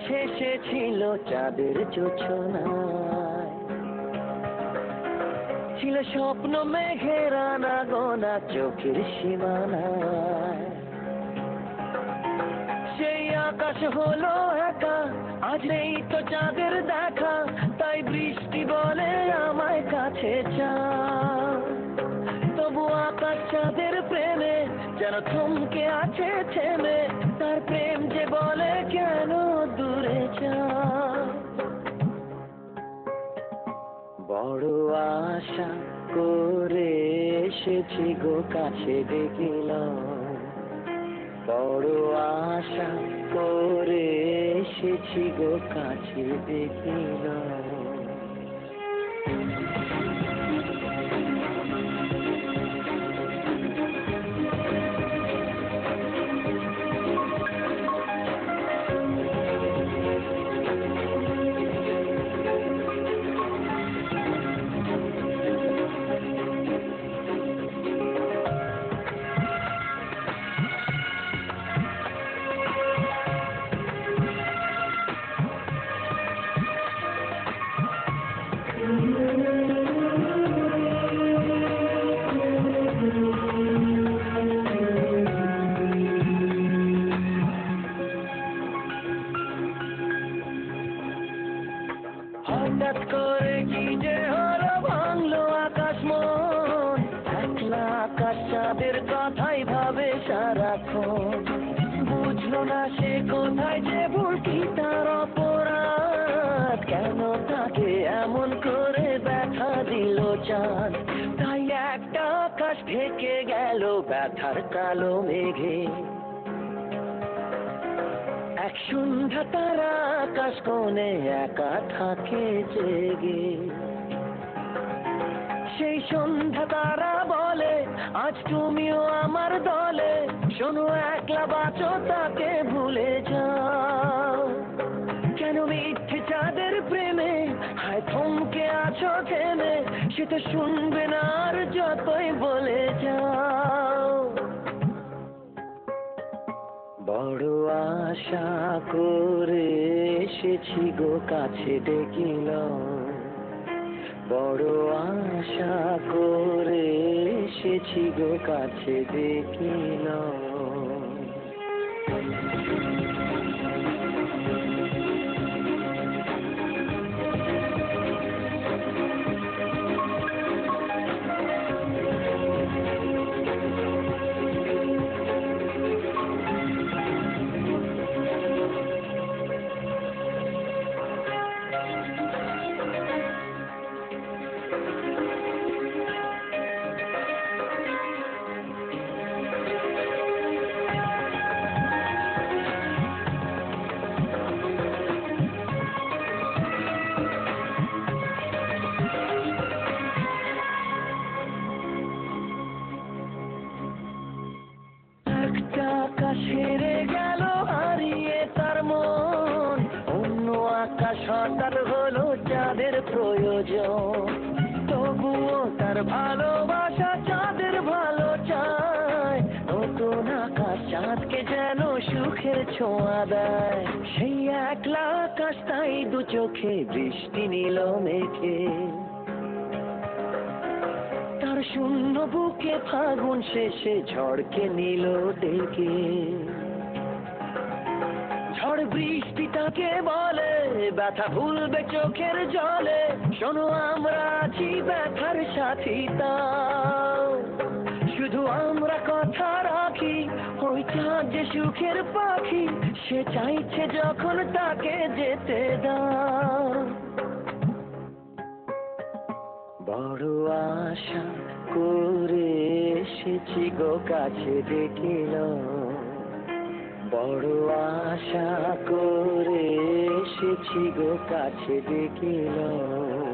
শেষে ছিল চাঁদের জোছনায়, ছিল স্বপ্ন মেঘের আনাগোনা চোখের সীমানায়। সেই আকাশ হলো একা, আজ নেই তো চাঁদের দেখা, তাই বৃষ্টি বলে আমায় কাছে চা। তবু আকাশ চাঁদের প্রেমে যেন থমকে আছে থেমে, তার প্রেম যে বলে কেন দূরে যা। বড় আশা করে এসেছি গো কাছে দেখিলাম, বড় আশা করে এসেছি গো কাছে দেখিলাম। হঠাৎ করে কি যে হলো ভাঙলো আকাশ মন, একলা আকাশ চাঁদের কথাই ভাবে সারাক্ষণ। বুঝলো না সে কোথায় যে ভুল কি তার অপরাধ, কেন তাকে এমন করে ব্যথা দিল চাঁদ। তাই একটা আকাশ ঢেকে গেল ব্যথার কালো মেঘে, এক সন্ধ্যা তারা আকাশ কোণে একা থাকে জেগে। সেই সন্ধ্যা তারা বলে আজ তুমিও আমার দলে, শোনো একলা বাঁচো তাকে ভুলে যাও। কেন মিথ্যে চাঁদের প্রেমে হায় থমকে আছো থেমে, সে তো শুনবে না আর যতই বলে যাও। বড় আশা করে এসেছি গো কাছে দেখিলাম, বড় আশা করে এসেছি গো কাছে দেখিলাম। আকাশ হেরে গেল হারিয়ে তার মন, অন্য আকাশ হঠাৎ হলো চাঁদের প্রয়োজন। তবুও তার ভালোবাসা চাঁদের ভালো চায়, নতুন আকাশ চাঁদকে যেন সুখের ছোঁয়া দেয়। সেই একলা আকাশ তাই দু চোখে বৃষ্টি নিল মেখে, তার শূন্য বুকে ফাগুন শেষে ঝড়কে নিল ডেকে। ঝড় বৃষ্টি তাকে বলে ব্যথা ভুলবে চোখের জলে, শোনো আমরা আছি ব্যথার সাথী তাও। শুধু আমরা কথা রাখি, ওই চাঁদ যে সুখের পাখি, সে চাইছে যখন তাকে যেতে দাও। বড় আশা করে এসেছি গো কাছে দেখিলাম, বড় আশা করে এসেছি গো কাছে দেখিলাম।